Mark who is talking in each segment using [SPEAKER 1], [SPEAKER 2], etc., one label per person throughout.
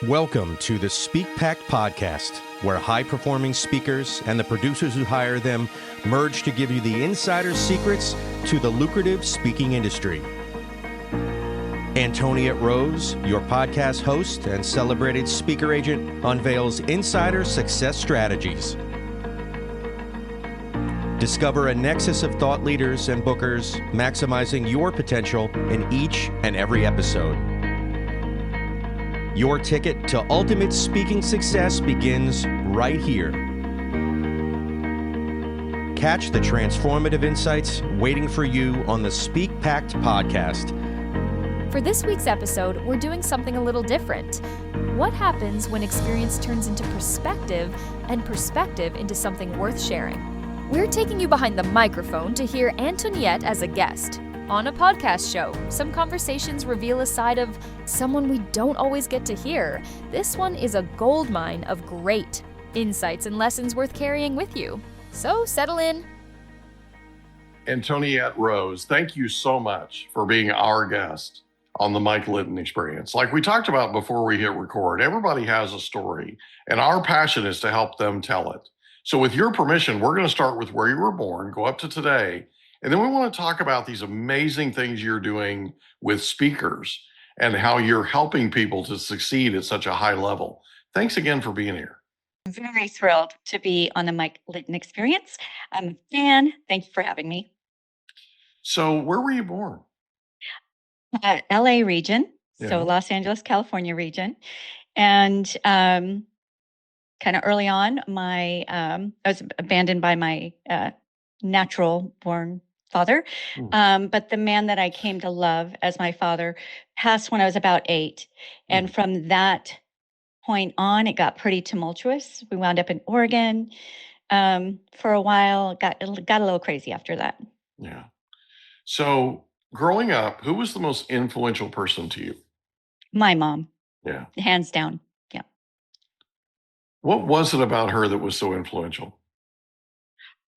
[SPEAKER 1] Welcome to the SPEAKPact podcast, where high-performing speakers and the producers who hire them merge to give you the insider secrets to the lucrative speaking industry. Antoniette Roze, your podcast host and celebrated speaker agent, unveils insider success strategies. Discover a nexus of thought leaders and bookers, maximizing your potential in each and every episode. Your ticket to ultimate speaking success begins right here. Catch the transformative insights waiting for you on the SpeakPact podcast.
[SPEAKER 2] For this week's episode, we're doing something a little different. What happens when experience turns into perspective and perspective into something worth sharing? We're taking you behind the microphone to hear Antoniette as a guest. On a podcast show, some conversations reveal a side of someone we don't always get to hear. This one is a goldmine of great insights and lessons worth carrying with you. So settle in.
[SPEAKER 3] Antoniette Roze, thank you so much for being our guest on the Mike Litton Experience. Like we talked about before we hit record, everybody has a story, and our passion is to help them tell it. So with your permission, we're going to start with where you were born, go up to today, and then we want to talk about these amazing things you're doing with speakers and how you're helping people to succeed at such a high level. Thanks again for being here.
[SPEAKER 4] I'm very thrilled to be on the Mike Litton Experience. I'm a fan. Thank you for having me.
[SPEAKER 3] So where were you born?
[SPEAKER 4] LA region,
[SPEAKER 3] Yeah.
[SPEAKER 4] so Los Angeles, California region. And kind of early on, I was abandoned by my natural born father. But the man that I came to love as my father passed when I was about 8. And from that point on, it got pretty tumultuous. We wound up in Oregon for a while, got a little crazy after that.
[SPEAKER 3] Yeah. So growing up, who was the most influential person to you?
[SPEAKER 4] My mom,
[SPEAKER 3] Yeah.
[SPEAKER 4] hands down. Yeah.
[SPEAKER 3] What was it about her that was so influential?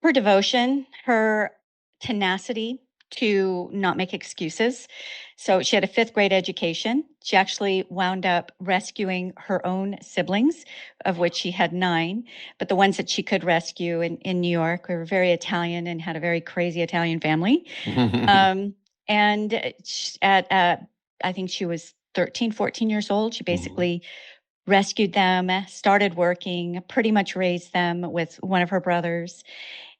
[SPEAKER 4] Her devotion, her tenacity to not make excuses. So she had a 5th grade education. She actually wound up rescuing her own siblings, of which she had 9. But the ones that she could rescue in New York were very Italian and had a very crazy Italian family. And at, I think she was 13, 14 years old, she basically rescued them, started working, pretty much raised them with one of her brothers.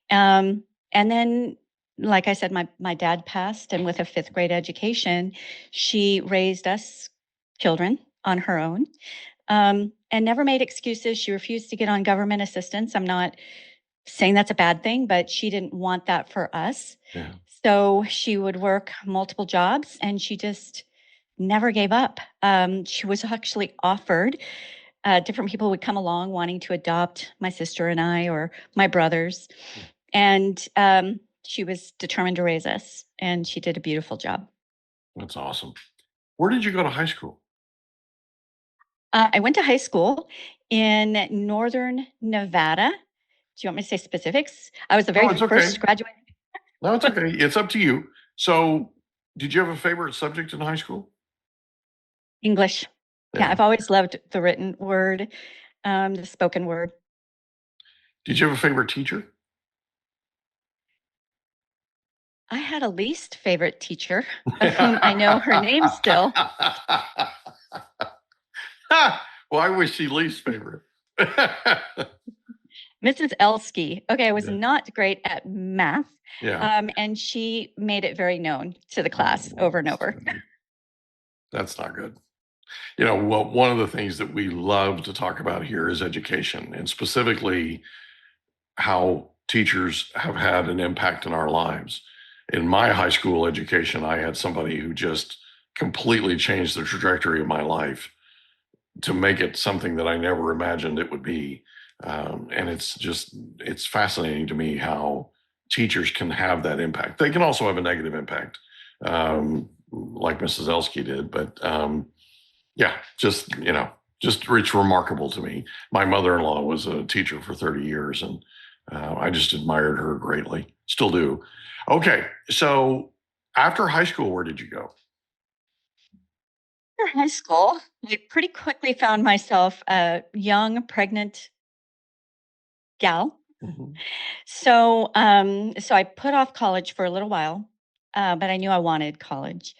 [SPEAKER 4] And then, like I said, my dad passed, and with a 5th grade education, she raised us children on her own, and never made excuses. She refused to get on government assistance. I'm not saying that's a bad thing, but she didn't want that for us.
[SPEAKER 3] Yeah.
[SPEAKER 4] So she would work multiple jobs, and she just never gave up. She was actually offered, different people would come along wanting to adopt my sister and I, or my brothers. And she was determined to raise us, and she did a beautiful job.
[SPEAKER 3] That's awesome. Where did you go to high school?
[SPEAKER 4] I went to high school in Northern Nevada. Do you want me to say specifics? I was the very
[SPEAKER 3] it's okay.
[SPEAKER 4] first graduate.
[SPEAKER 3] No, it's okay. It's up to you. So did you have a favorite subject in high school?
[SPEAKER 4] English. Yeah, I've always loved the written word, the spoken word.
[SPEAKER 3] Did you have a favorite teacher?
[SPEAKER 4] I had a least favorite teacher, of whom I know her name still.
[SPEAKER 3] Well, I wish she least favorite.
[SPEAKER 4] Mrs. Elsky. Okay, I was
[SPEAKER 3] Yeah.
[SPEAKER 4] not great at math,
[SPEAKER 3] Yeah.
[SPEAKER 4] and she made it very known to the class over and over.
[SPEAKER 3] That's not good. You know, well, one of the things that we love to talk about here is education, and specifically how teachers have had an impact in our lives. In my high school education, I had somebody who just completely changed the trajectory of my life to make it something that I never imagined it would be. And it's fascinating to me how teachers can have that impact. They can also have a negative impact, like Mrs. Elsky did. But yeah, it's remarkable to me. My mother-in-law was a teacher for 30 years, and I just admired her greatly. Still do. Okay, so after high school, where did you go?
[SPEAKER 4] after high school, I pretty quickly found myself a young, pregnant gal.
[SPEAKER 3] Mhm.
[SPEAKER 4] So I put off college for a little while, but I knew I wanted college.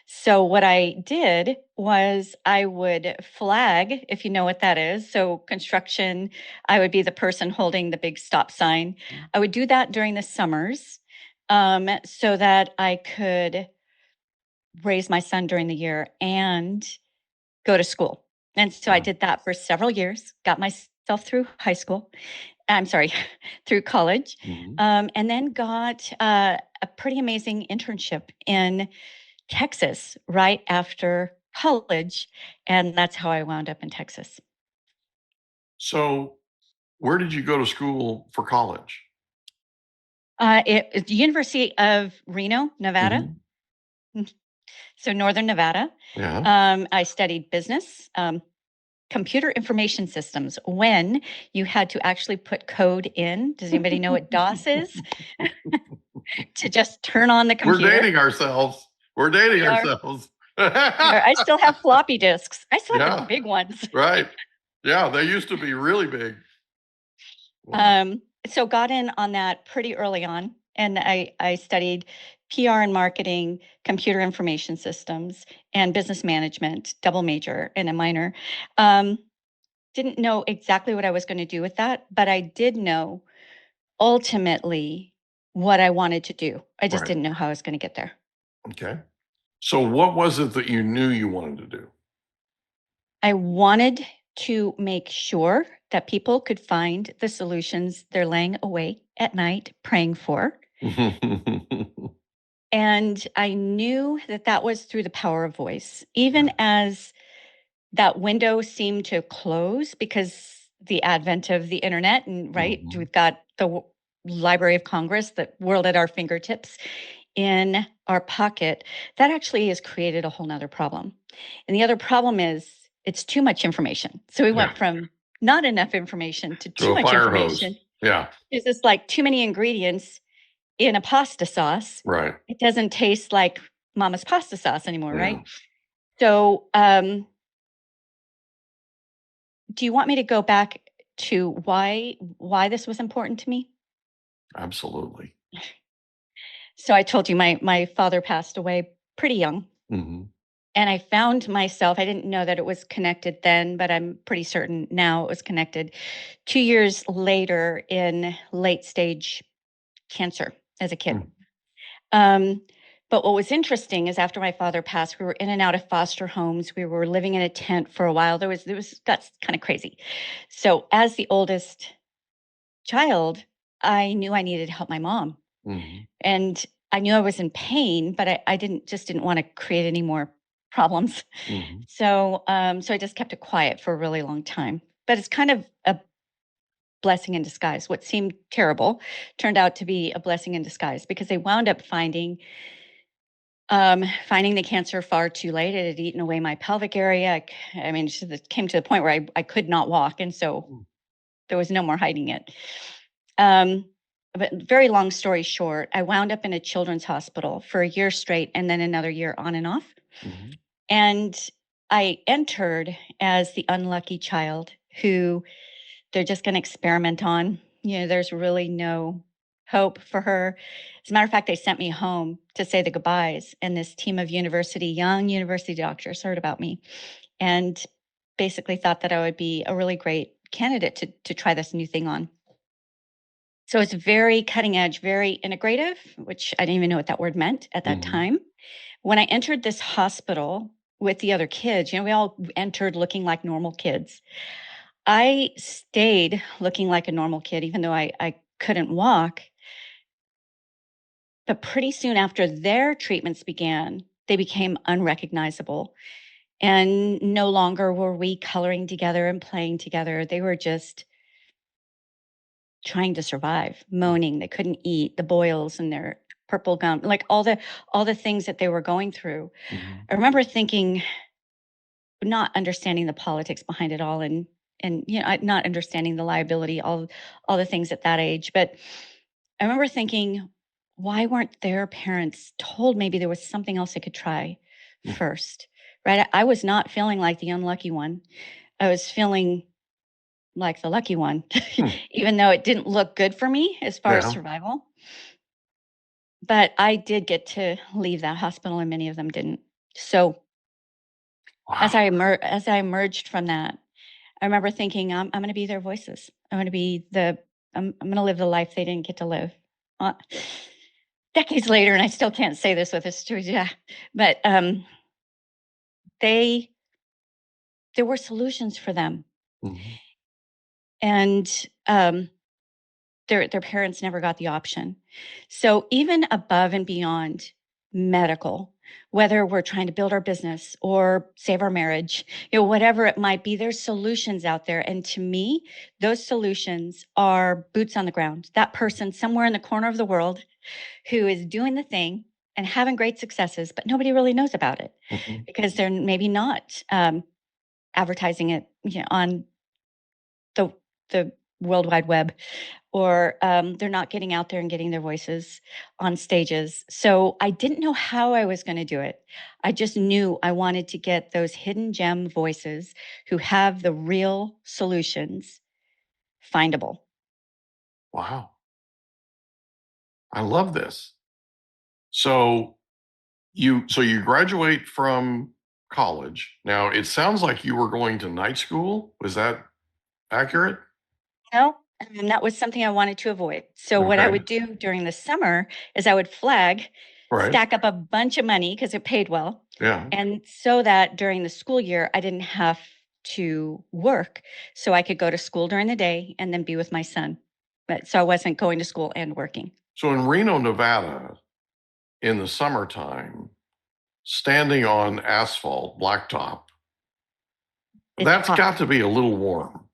[SPEAKER 4] So what I did was I would flag, if you know what that is. So construction, I would be the person holding the big stop sign.
[SPEAKER 3] Mhm.
[SPEAKER 4] I would do that during the summers, so that I could raise my son during the year and go to school. And so I
[SPEAKER 3] Wow.
[SPEAKER 4] did that for several years, got myself through high school. I'm sorry, through college,
[SPEAKER 3] Mhm.
[SPEAKER 4] and then got a pretty amazing internship in Texas right after college. And that's how I wound up in Texas.
[SPEAKER 3] So, where did you go to school for college?
[SPEAKER 4] It's the University of Reno, Nevada.
[SPEAKER 3] Mhm.
[SPEAKER 4] So Northern Nevada.
[SPEAKER 3] Yeah.
[SPEAKER 4] I studied business, computer information systems, when you had to actually put code in. Does anybody know what DOS is? To just turn on the
[SPEAKER 3] We're
[SPEAKER 4] computer.
[SPEAKER 3] dating ourselves. We're dating
[SPEAKER 4] We are.
[SPEAKER 3] ourselves.
[SPEAKER 4] I still have floppy disks. I still have the
[SPEAKER 3] Yeah,
[SPEAKER 4] big ones.
[SPEAKER 3] right. Yeah, they used to be really big. Wow.
[SPEAKER 4] So got in on that pretty early on, and I studied PR and marketing, computer information systems, and business management, double major and a minor. Um, didn't know exactly what I was going to do with that, but I did know ultimately what I wanted to do. I just
[SPEAKER 3] Right.
[SPEAKER 4] didn't know how I was going to get there.
[SPEAKER 3] Okay. So, what was it that you knew you wanted to do?
[SPEAKER 4] I wanted to make sure that people could find the solutions they're laying awake at night praying for. And I knew that that was through the power of voice, even as that window seemed to close because the advent of the internet, and right,
[SPEAKER 3] Mhm.
[SPEAKER 4] we've got the Library of Congress, the world at our fingertips in our pocket. That actually has created a whole nother problem. And the other problem is it's too much information. So we
[SPEAKER 3] Yeah,
[SPEAKER 4] went from not enough information to
[SPEAKER 3] to
[SPEAKER 4] too
[SPEAKER 3] a
[SPEAKER 4] much
[SPEAKER 3] fire hose.
[SPEAKER 4] information.
[SPEAKER 3] Yeah,
[SPEAKER 4] It's just like too many ingredients in a pasta sauce.
[SPEAKER 3] right.
[SPEAKER 4] It doesn't taste like mama's pasta sauce anymore,
[SPEAKER 3] Yeah,
[SPEAKER 4] right? So, do you want me to go back to why this was important to me?
[SPEAKER 3] absolutely.
[SPEAKER 4] So I told you my father passed away pretty young,
[SPEAKER 3] Mhm.
[SPEAKER 4] and I found myself, I didn't know that it was connected then, but I'm pretty certain now it was connected. 2 years later in late stage cancer as a kid.
[SPEAKER 3] Mm.
[SPEAKER 4] Um, but what was interesting is after my father passed, we were in and out of foster homes. We were living in a tent for a while. There was got kind of crazy. So as the oldest child, I knew I needed to help my mom.
[SPEAKER 3] Mhm.
[SPEAKER 4] And I knew I was in pain, but I didn't want to create any more problems.
[SPEAKER 3] Mhm.
[SPEAKER 4] So I just kept it quiet for a really long time. But it's kind of a blessing in disguise. What seemed terrible turned out to be a blessing in disguise because they wound up finding the cancer far too late. It had eaten away my pelvic area. I mean, it came to the point where I could not walk, and so
[SPEAKER 3] Mm.
[SPEAKER 4] there was no more hiding it. Um, but very long story short, I wound up in a children's hospital for a year straight and then another year on and off.
[SPEAKER 3] Mhm.
[SPEAKER 4] And I entered as the unlucky child who they're just going to experiment on. You know, there's really no hope for her. As a matter of fact, they sent me home to say the goodbyes. And this team of young university doctors heard about me and basically thought that I would be a really great candidate to try this new thing on. So it's very cutting edge, very integrative, which I didn't even know what that word meant at that
[SPEAKER 3] Mhm.
[SPEAKER 4] time. When I entered this hospital with the other kids, we all entered looking like normal kids. I stayed looking like a normal kid, even though I couldn't walk. But pretty soon after their treatments began, they became unrecognizable. And no longer were we coloring together and playing together. They were just trying to survive, moaning. They couldn't eat, the boils in their purple gum, like all the things that they were going through.
[SPEAKER 3] Mhm.
[SPEAKER 4] I remember thinking, not understanding the politics behind it all, and not understanding the liability, all the things at that age. But I remember thinking, why weren't their parents told maybe there was something else they could try
[SPEAKER 3] Mm.
[SPEAKER 4] first, right? I was not feeling like the unlucky one. I was feeling like the lucky one, even though it didn't look good for me as far as
[SPEAKER 3] Yeah.
[SPEAKER 4] survival. But I did get to leave that hospital, and many of them didn't. So
[SPEAKER 3] Wow.
[SPEAKER 4] as I emerged from that, I remember thinking, I'm going to be their voices. I'm going to be I'm going to live the life they didn't get to live. Decades later, and I still can't say this with a story, yeah, but there were solutions for them,
[SPEAKER 3] Mhm.
[SPEAKER 4] and their parents never got the option. So even above and beyond medical, whether we're trying to build our business or save our marriage, whatever it might be, there's solutions out there. And to me, those solutions are boots on the ground. That person somewhere in the corner of the world who is doing the thing and having great successes, but nobody really knows about it
[SPEAKER 3] Mhm.
[SPEAKER 4] because they're maybe not advertising it, on the World Wide Web, or they're not getting out there and getting their voices on stages. So I didn't know how I was going to do it. I just knew I wanted to get those hidden gem voices who have the real solutions findable.
[SPEAKER 3] Wow. I love this. So you graduate from college. Now it sounds like you were going to night school. Was that accurate?
[SPEAKER 4] No, and that was something I wanted to avoid. So what I
[SPEAKER 3] Okay.
[SPEAKER 4] would do during the summer is I would flag,
[SPEAKER 3] Right.
[SPEAKER 4] stack up a bunch of money because it paid well,
[SPEAKER 3] Yeah.
[SPEAKER 4] and so that during the school year I didn't have to work, so I could go to school during the day and then be with my son. But so I wasn't going to school and working.
[SPEAKER 3] So in Reno, Nevada, in the summertime, standing on asphalt, blacktop,
[SPEAKER 4] It's
[SPEAKER 3] that's
[SPEAKER 4] hot.
[SPEAKER 3] got to be a little warm.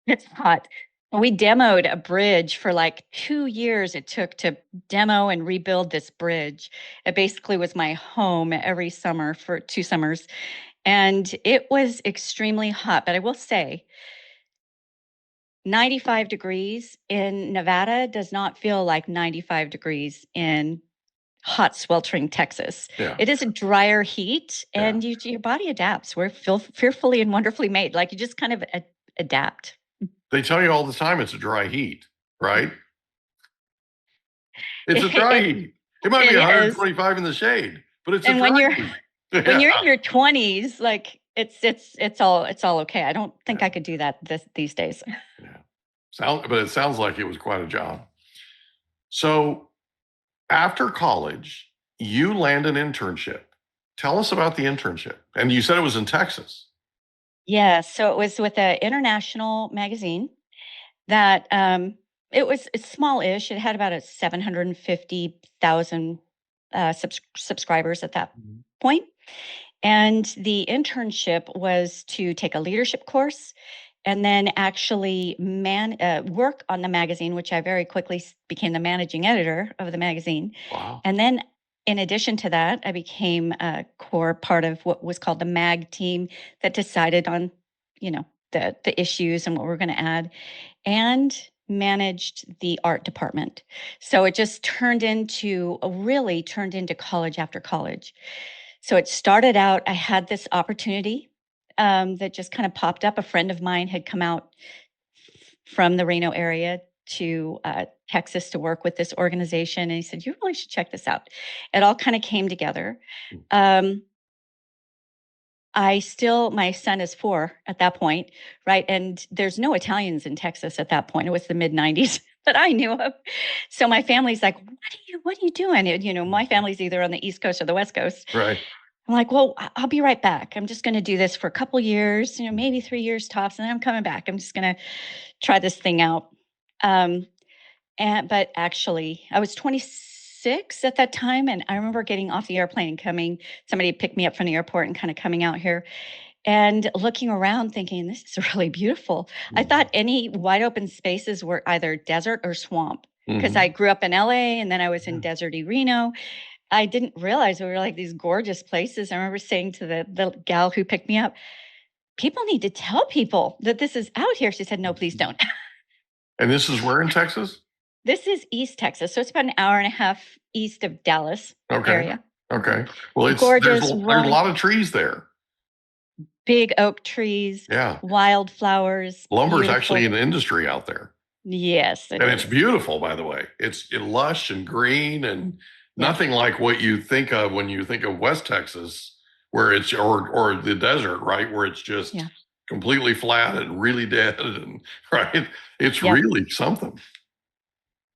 [SPEAKER 4] It's hot. We demoed a bridge for like 2 years it took to demo and rebuild this bridge. It basically was my home every summer for 2 summers, and it was extremely hot, but I will say 95 degrees in Nevada does not feel like 95 degrees in hot, sweltering Texas.
[SPEAKER 3] Yeah.
[SPEAKER 4] It is a drier heat,
[SPEAKER 3] Yeah.
[SPEAKER 4] and your body adapts. We're fearfully and wonderfully made. Like, you just kind of adapt.
[SPEAKER 3] They tell you all the time it's a dry heat, right? It's a dry
[SPEAKER 4] It
[SPEAKER 3] heat. It might be
[SPEAKER 4] it is.
[SPEAKER 3] 125 in the shade, but it's a
[SPEAKER 4] And when
[SPEAKER 3] dry
[SPEAKER 4] you're
[SPEAKER 3] heat.
[SPEAKER 4] when you're in
[SPEAKER 3] Yeah.
[SPEAKER 4] your 20s, like, it's all okay. I don't think I could do that these days.
[SPEAKER 3] Yeah. But it sounds like it was quite a job. So after college, you land an internship. Tell us about the internship. And you said it was in Texas.
[SPEAKER 4] Yeah, so it was with an international magazine that, it's small-ish. It had about a 750,000 subscribers at that point. And the internship was to take a leadership course and then actually work on the magazine, which I very quickly became the managing editor of the magazine.
[SPEAKER 3] Wow.
[SPEAKER 4] And then in addition to that, I became a core part of what was called the mag team that decided on, the issues and what we're going to add, and managed the art department. So it just really turned into college after college. So it started out, I had this opportunity that just kind of popped up. A friend of mine had come out from the Reno area to Texas to work with this organization. And he said, "You really should check this out." It all kind of came together. Um, my son is 4 at that point, right? And there's no Italians in Texas at that point. It was the mid 90s that I knew of. So my family's like, what are you doing? My family's either on the East Coast or the West Coast.
[SPEAKER 3] Right.
[SPEAKER 4] I'm like, well, I'll be right back. I'm just going to do this for a couple years, maybe 3 years tops, and then I'm coming back. I'm just going to try this thing out. But actually, I was 26 at that time, and I remember getting off the airplane and somebody picked me up from the airport and kind of coming out here and looking around thinking, this is really beautiful. I thought any wide open spaces were either desert or swamp because I grew up in LA and then I was in deserty Reno. I didn't realize we were like these gorgeous places. I remember saying to the gal who picked me up, people need to tell people that this is out here. She said, no, please don't.
[SPEAKER 3] And this is where in Texas?
[SPEAKER 4] This is East Texas. So it's about an hour and a half east of Dallas
[SPEAKER 3] Okay.
[SPEAKER 4] area.
[SPEAKER 3] Okay. Well, there's
[SPEAKER 4] Gorgeous,
[SPEAKER 3] a
[SPEAKER 4] rolling,
[SPEAKER 3] lot of trees there.
[SPEAKER 4] big oak trees,
[SPEAKER 3] Yeah.
[SPEAKER 4] wildflowers,
[SPEAKER 3] Lumber's
[SPEAKER 4] beautiful.
[SPEAKER 3] actually an industry out there.
[SPEAKER 4] Yes, it
[SPEAKER 3] And
[SPEAKER 4] is.
[SPEAKER 3] it's beautiful, by the way. It's lush and green and
[SPEAKER 4] Yeah.
[SPEAKER 3] nothing like what you think of when you think of West Texas, where it's or the desert, right? Where it's just
[SPEAKER 4] Yeah.
[SPEAKER 3] completely flat and really dead and right. It's
[SPEAKER 4] Yep.
[SPEAKER 3] really something.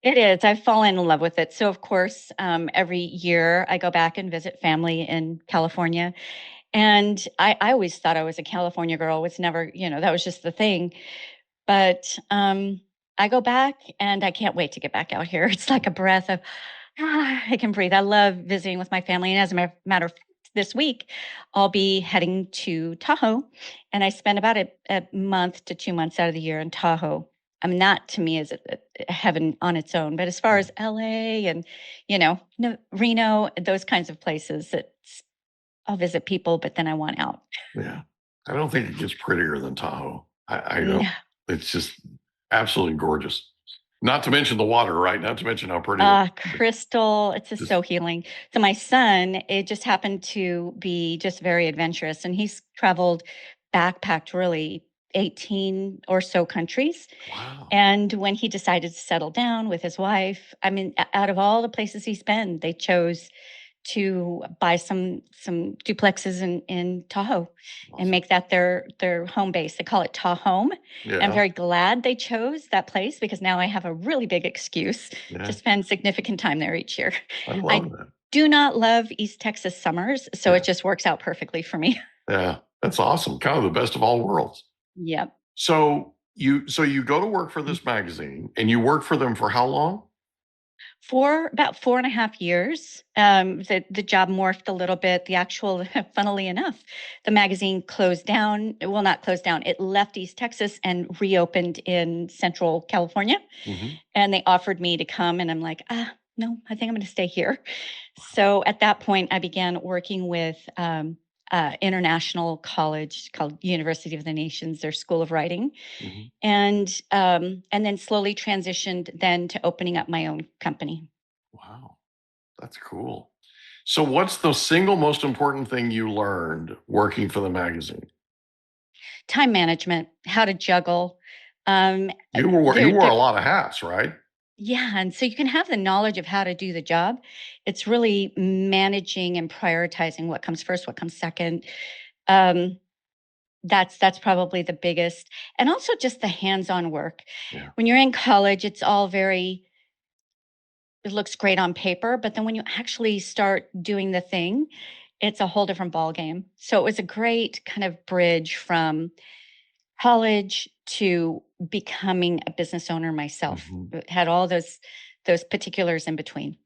[SPEAKER 4] It is. I've fallen in love with it. So, of course, every year I go back and visit family in California. And I always thought I was a California girl. Was never, that was just the thing. But I go back and I can't wait to get back out here. It's like a breath of, I can breathe. I love visiting with my family. And as a matter of fact, this week, I'll be heading to Tahoe. And I spend about a month to 2 months out of the year in Tahoe. I mean, that to me is a heaven on its own. But as far as LA and, Reno, those kinds of places, I'll visit people, but then I want out.
[SPEAKER 3] Yeah. I don't think it gets prettier than Tahoe. I
[SPEAKER 4] No.
[SPEAKER 3] don't. It's just absolutely gorgeous. Not to mention the water, right? Not to mention how pretty it is.
[SPEAKER 4] Crystal, it's just so healing. So my son, it just happened to be just very adventurous, and he's traveled, backpacked really 18 or so countries.
[SPEAKER 3] Wow.
[SPEAKER 4] And when he decided to settle down with his wife, I mean, out of all the places he's been, they chose to buy some duplexes in Tahoe and make that their home base. They call it Tahoe.
[SPEAKER 3] Yeah.
[SPEAKER 4] I'm very glad they chose that place because now I have a really big excuse to spend significant time there each year.
[SPEAKER 3] I love that.
[SPEAKER 4] Do not love East Texas summers, so it just works out perfectly for me.
[SPEAKER 3] Yeah, that's awesome. Kind of the best of all worlds.
[SPEAKER 4] Yep.
[SPEAKER 3] So you go to work for this magazine and you work for them for how long?
[SPEAKER 4] For about 4.5 years. The job morphed a little bit. The actual, funnily enough, the magazine closed down. Well, not closed down. It left East Texas and reopened in Central California.
[SPEAKER 3] Mm-hmm.
[SPEAKER 4] And they offered me to come, and I'm like, no, I think I'm going to stay here. So at that point, I began working with international college called University of the Nations, their School of Writing, and then slowly transitioned then to opening up my own company.
[SPEAKER 3] Wow, that's cool. So what's the single most important thing you learned working for the magazine?
[SPEAKER 4] Time management, how to juggle.
[SPEAKER 3] You wore a lot of hats, right?
[SPEAKER 4] Yeah, and so you can have the knowledge of how to do the job. It's really managing and prioritizing what comes first, what comes second. That's probably the biggest, and also just the hands-on work.
[SPEAKER 3] Yeah.
[SPEAKER 4] When you're in college, it's all it looks great on paper, but then when you actually start doing the thing, it's a whole different ballgame. So it was a great kind of bridge from college to becoming a business owner myself. It had all those particulars in between.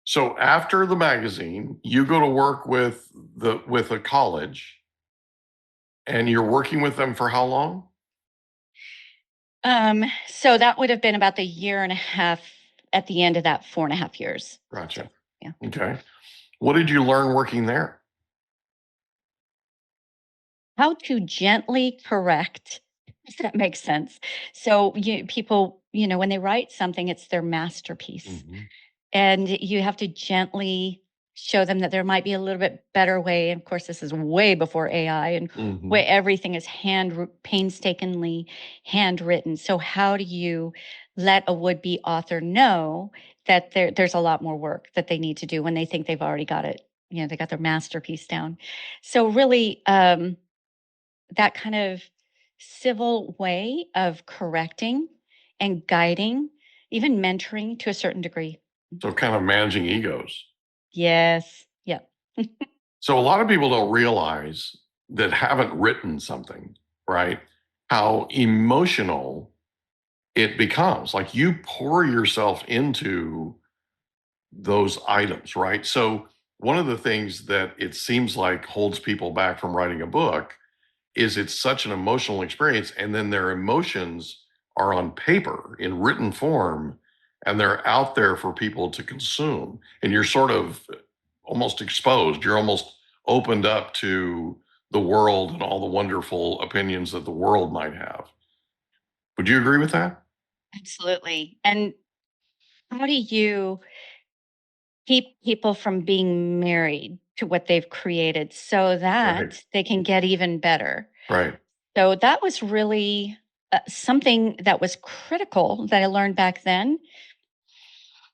[SPEAKER 3] So after the magazine, you go to work with a college, and you're working with them for how long?
[SPEAKER 4] So that would have been about the year and a half at the end of that 4.5 years.
[SPEAKER 3] Gotcha.
[SPEAKER 4] So, yeah.
[SPEAKER 3] Okay. What did you learn working there?
[SPEAKER 4] How to gently correct, if that makes sense. So people, when they write something, it's their masterpiece. And you have to gently show them that there might be a little bit better way. And of course, this is way before AI and where everything is painstakingly handwritten. So how do you let a would-be author know that there's a lot more work that they need to do when they think they've already got it, they got their masterpiece down. So really, that kind of civil way of correcting and guiding, even mentoring to a certain degree.
[SPEAKER 3] So kind of managing egos.
[SPEAKER 4] Yes. Yep.
[SPEAKER 3] So a lot of people don't realize that haven't written something, right? How emotional it becomes. Like you pour yourself into those items, right? So one of the things that it seems like holds people back from writing a book is it's such an emotional experience, and then their emotions are on paper in written form, and they're out there for people to consume, and you're sort of almost exposed. You're almost opened up to the world and all the wonderful opinions that the world might have. Would you agree with that?
[SPEAKER 4] Absolutely. And how do you keep people from being married to what they've created so that
[SPEAKER 3] Right.
[SPEAKER 4] they can get even better.
[SPEAKER 3] Right.
[SPEAKER 4] So that was really something that was critical that I learned back then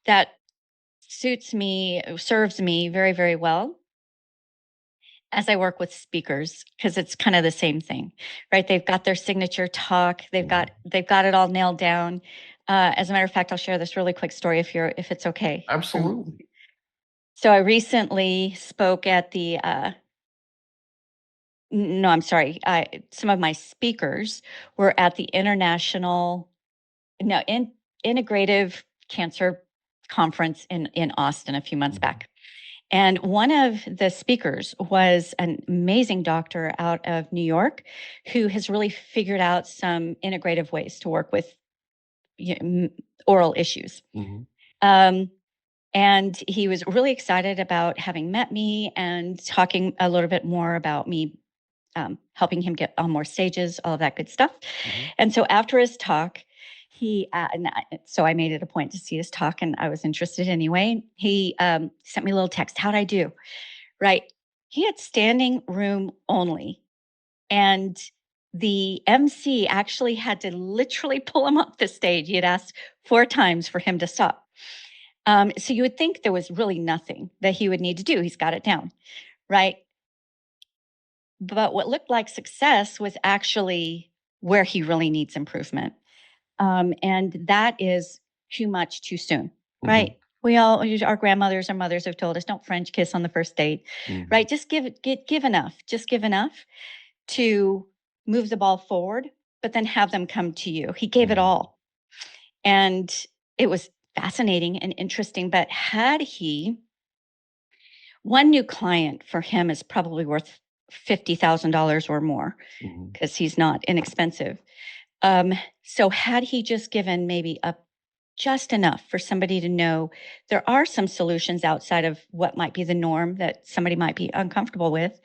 [SPEAKER 4] that serves me very, very well as I work with speakers because it's kind of the same thing, right? They've got their signature talk. They've got it all nailed down. As a matter of fact, I'll share this really quick story if it's okay.
[SPEAKER 3] Absolutely.
[SPEAKER 4] So I recently spoke at the no, I'm sorry. Some of my speakers were at the International no in, Integrative Cancer Conference in Austin a few months back. And one of the speakers was an amazing doctor out of New York who has really figured out some integrative ways to work with oral issues.
[SPEAKER 3] Mhm.
[SPEAKER 4] And he was really excited about having met me and talking a little bit more about me, helping him get on more stages, all of that good stuff.
[SPEAKER 3] Mhm.
[SPEAKER 4] And so after his talk, so I made it a point to see his talk, and I was interested anyway. He sent me a little text. How'd I do? Right. He had standing room only. And the MC actually had to literally pull him off the stage. He had asked 4 times for him to stop. So you would think there was really nothing that he would need to do. He's got it down, right? But what looked like success was actually where he really needs improvement. And that is too much too soon, right?
[SPEAKER 3] Mhm.
[SPEAKER 4] Our grandmothers, our mothers have told us, don't French kiss on the first date,
[SPEAKER 3] Mhm.
[SPEAKER 4] right? Just give enough, just give enough to move the ball forward, but then have them come to you. He gave it
[SPEAKER 3] Mhm.
[SPEAKER 4] all. And it was fascinating and interesting. But had he, one new client for him is probably worth $50,000 or more
[SPEAKER 3] Mhm.
[SPEAKER 4] because he's not inexpensive. Um, so had he just given maybe up just enough for somebody to know there are some solutions outside of what might be the norm that somebody might be uncomfortable with,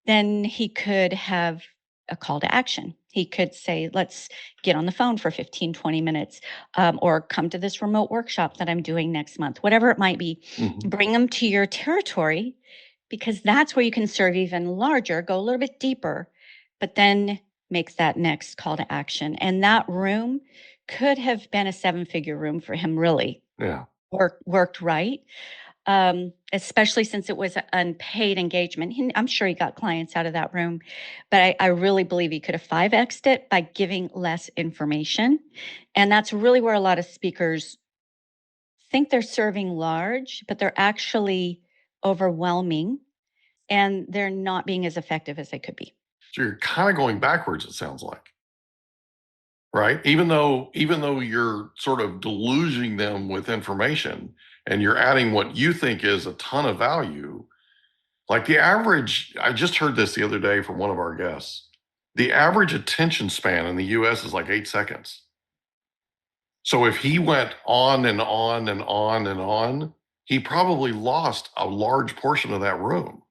[SPEAKER 4] then he could have a call to action. He could say, let's get on the phone for 15, 20 minutes, or come to this remote workshop that I'm doing next month, whatever it might be.
[SPEAKER 3] Mhm.
[SPEAKER 4] Bring them to your territory because that's where you can serve even larger, go a little bit deeper, but then make that next call to action. And that room could have been a 7-figure room for him, really
[SPEAKER 3] Yeah.
[SPEAKER 4] worked right. Especially since it was an unpaid engagement. I'm sure he got clients out of that room, but I really believe he could have 5x'd it by giving less information. And that's really where a lot of speakers think they're serving large, but they're actually overwhelming and they're not being as effective as they could be.
[SPEAKER 3] So you're kind of going backwards, it sounds like. Right? Even though you're sort of deluging them with information and you're adding what you think is a ton of value, like the average, I just heard this the other day from one of our guests. The average attention span in the US is like 8 seconds. So if he went on and on and on and on, he probably lost a large portion of that room.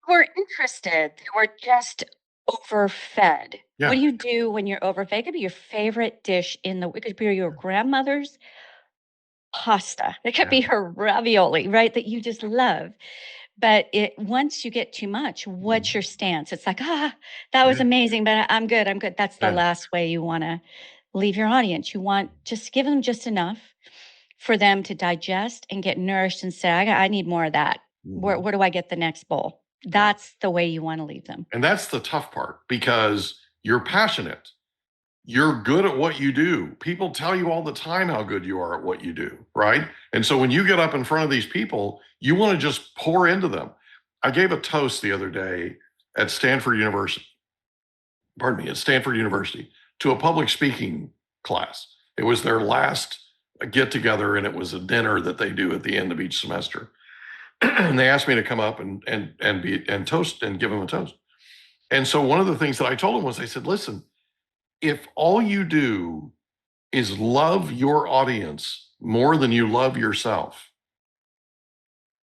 [SPEAKER 4] We're interested. We're just overfed. What
[SPEAKER 3] Yeah.
[SPEAKER 4] do you do when you're overfed? It could be your favorite dish it could be your grandmother's pasta. It could
[SPEAKER 3] Yeah.
[SPEAKER 4] be her ravioli, right? That you just love. But once you get too much, what's your stance? It's like, that was
[SPEAKER 3] Yeah.
[SPEAKER 4] amazing, but I'm good. I'm good. That's the
[SPEAKER 3] Yeah.
[SPEAKER 4] last way you want to leave your audience. You want just give them just enough for them to digest and get nourished and say, I need more of that.
[SPEAKER 3] Mhm.
[SPEAKER 4] Where do I get the next bowl?
[SPEAKER 3] Yeah.
[SPEAKER 4] That's the way you want to leave them.
[SPEAKER 3] And that's the tough part because you're passionate. You're good at what you do. People tell you all the time how good you are at what you do, right? And so when you get up in front of these people, you want to just pour into them. I gave a toast the other day at Stanford University, at Stanford University, to a public speaking class. It was their last get together, and it was a dinner that they do at the end of each semester. And they asked me to come up and toast and give them a toast. And so one of the things that I told them was, I said, listen, if all you do is love your audience more than you love yourself,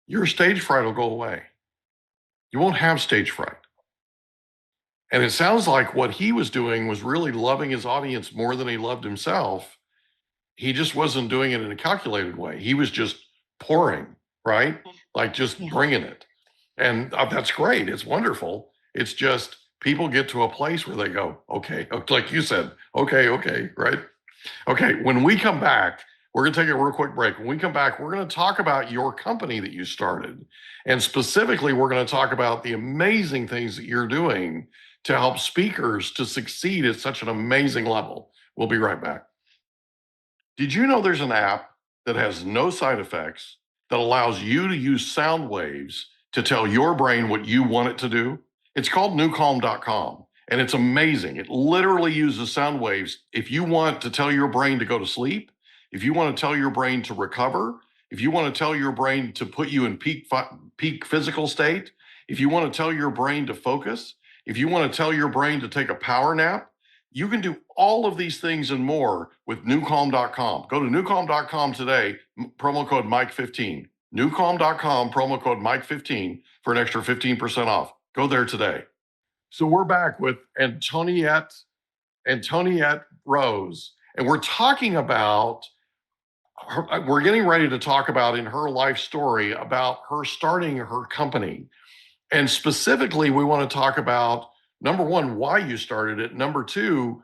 [SPEAKER 3] your stage fright will go away. You won't have stage fright. And it sounds like what he was doing was really loving his audience more than he loved himself. He just wasn't doing it in a calculated way. He was just pouring, right? Like just
[SPEAKER 4] Yeah.
[SPEAKER 3] bringing it. And that's great. It's wonderful. It's just people get to a place where they go, okay, like you said, okay, right? Okay, when we come back, we're going to take a real quick break. When we come back, we're going to talk about your company that you started. And specifically, we're going to talk about the amazing things that you're doing to help speakers to succeed at such an amazing level. We'll be right back. Did you know there's an app that has no side effects that allows you to use sound waves to tell your brain what you want it to do? It's called newcalm.com and it's amazing. It literally uses sound waves. If you want to tell your brain to go to sleep, if you want to tell your brain to recover, if you want to tell your brain to put you in peak physical state, if you want to tell your brain to focus, if you want to tell your brain to take a power nap, you can do all of these things and more with newcalm.com. Go to newcalm.com today, promo code Mike15. Newcalm.com, promo code Mike15 for an extra 15% off. Go there today. So we're back with Antoniette Roze, and we're talking about we're getting ready to talk about in her life story about her starting her company. And specifically, we want to talk about number one, why you started it. Number two,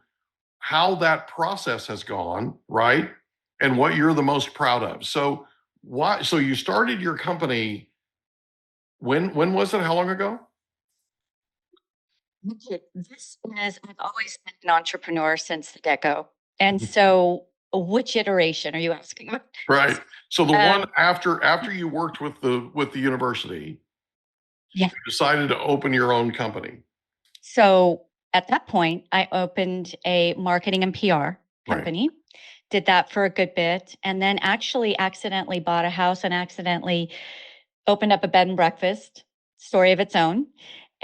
[SPEAKER 3] how that process has gone, right? And what you're the most proud of. So you started your company when was it? How long ago?
[SPEAKER 4] Okay, this is, I've always been an entrepreneur since the get-go. And so which iteration are you asking about?
[SPEAKER 3] Right. So the one
[SPEAKER 4] Um,
[SPEAKER 3] after you worked with the university,
[SPEAKER 4] Yeah.
[SPEAKER 3] you decided to open your own company.
[SPEAKER 4] So at that point, I opened a marketing and PR company, did that for a good bit, and then actually accidentally bought a house and accidentally opened up a bed and breakfast, story of its own,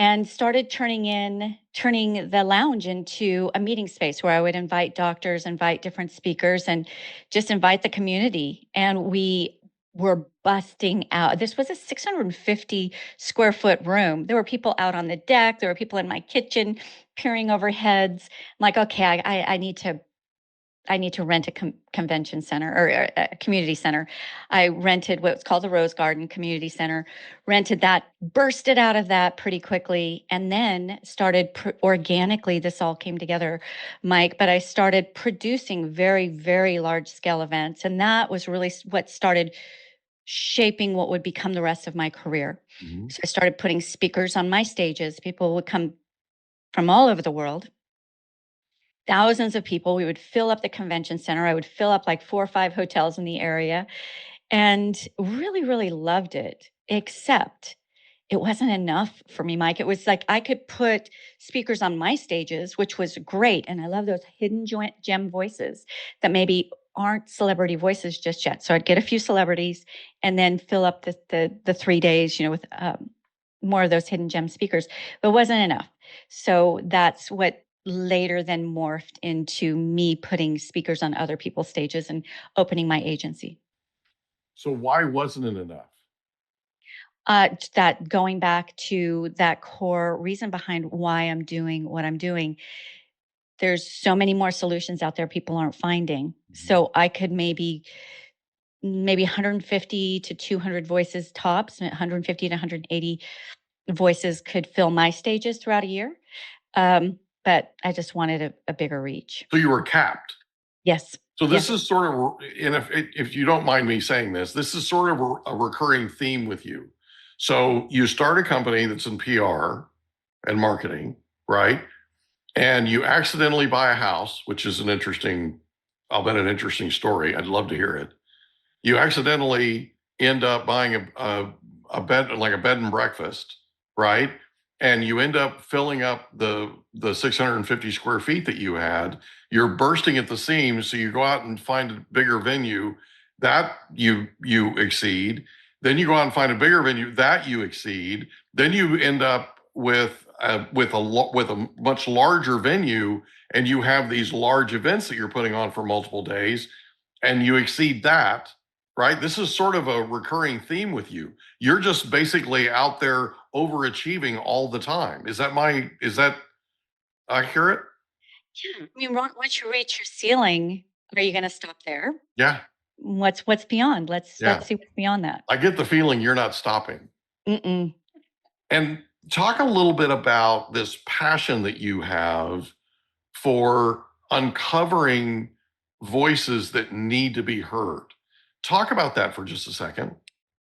[SPEAKER 4] and started turning the lounge into a meeting space where I would invite doctors, invite different speakers, and just invite the community. And we were busting out. This was a 650 square foot room. There were people out on the deck. There were people in my kitchen peering over heads. I'm like, okay, I need to rent a convention center or a community center. I rented what's called the Rose Garden Community Center, rented that, bursted out of that pretty quickly, and then started organically. This all came together, Mike, but I started producing very, very large scale events. And that was really what started shaping what would become the rest of my career.
[SPEAKER 3] Mm-hmm.
[SPEAKER 4] So I started putting speakers on my stages. People would come from all over the world, thousands of people. We would fill up the convention center. I would fill up like 4 or 5 hotels in the area and really, really loved it, except it wasn't enough for me, Mike. It was like I could put speakers on my stages, which was great. And I love those hidden gem voices that maybe aren't celebrity voices just yet. So I'd get a few celebrities and then fill up the 3 days, with more of those hidden gem speakers, but it wasn't enough. So that's what later then morphed into me putting speakers on other people's stages and opening my agency.
[SPEAKER 3] So why wasn't it enough?
[SPEAKER 4] That going back to that core reason behind why I'm doing what I'm doing, there's so many more solutions out there people aren't finding. So I could maybe 150 to 200 voices tops, 150 to 180 voices could fill my stages throughout a year. But I just wanted a bigger reach.
[SPEAKER 3] So you were capped.
[SPEAKER 4] Yes.
[SPEAKER 3] So this is sort of, and if you don't mind me saying this is sort of a recurring theme with you. So you start a company that's in PR and marketing, right? And you accidentally buy a house, which is I'll bet an interesting story. I'd love to hear it. You accidentally end up buying a bed, like a bed and breakfast, right? And you end up filling up the 650 square feet that you had. You're bursting at the seams, so you go out and find a bigger venue that you exceed. Then you go out and find a bigger venue that you exceed. Then you end up with a much larger venue, and you have these large events that you're putting on for multiple days, and you exceed that. Right? This is sort of a recurring theme with you. You're just basically out there overachieving all the time. Is that accurate?
[SPEAKER 4] Yeah. I mean, once you reach your ceiling, are you going to stop there?
[SPEAKER 3] Yeah.
[SPEAKER 4] what's beyond. Let's see what's beyond that.
[SPEAKER 3] I get the feeling you're not stopping.
[SPEAKER 4] Mm-mm.
[SPEAKER 3] And talk a little bit about this passion that you have for uncovering voices that need to be heard. Talk about that for just a second,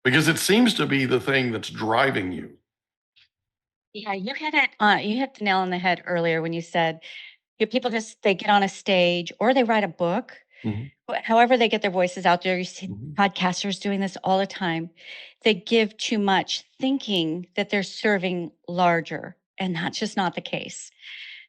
[SPEAKER 3] because it seems to be the thing that's driving you.
[SPEAKER 4] Yeah, you hit it. You hit the nail on the head earlier when you said people they get on a stage or they write a book. However they get their voices out there. You see podcasters doing this all the time. They give too much, thinking that they're serving larger, and that's just not the case.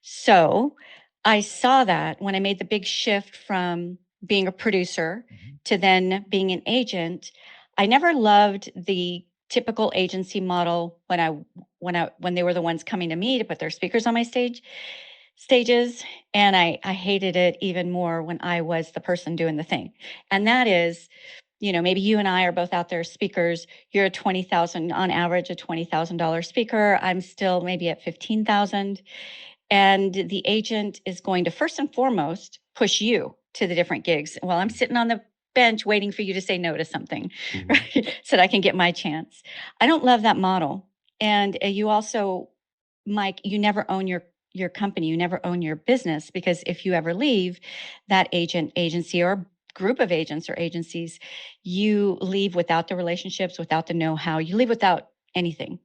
[SPEAKER 4] So I saw that when I made the big shift from being a producer to then being an agent. I never loved the typical agency model when they were the ones coming to me to put their speakers on my stages. And I hated it even more when I was the person doing the thing. And that is, maybe you and I are both out there speakers. You're a $20,000 on average, a $20,000 speaker. I'm still maybe at 15,000. And the agent is going to first and foremost push you to the different gigs while I'm sitting on the bench waiting for you to say no to something, right? So that I can get my chance. I don't love that model. And you also, Mike, you never own your company. You never own your business, because if you ever leave that agency or group of agents or agencies, you leave without the relationships, without the know-how. You leave without anything.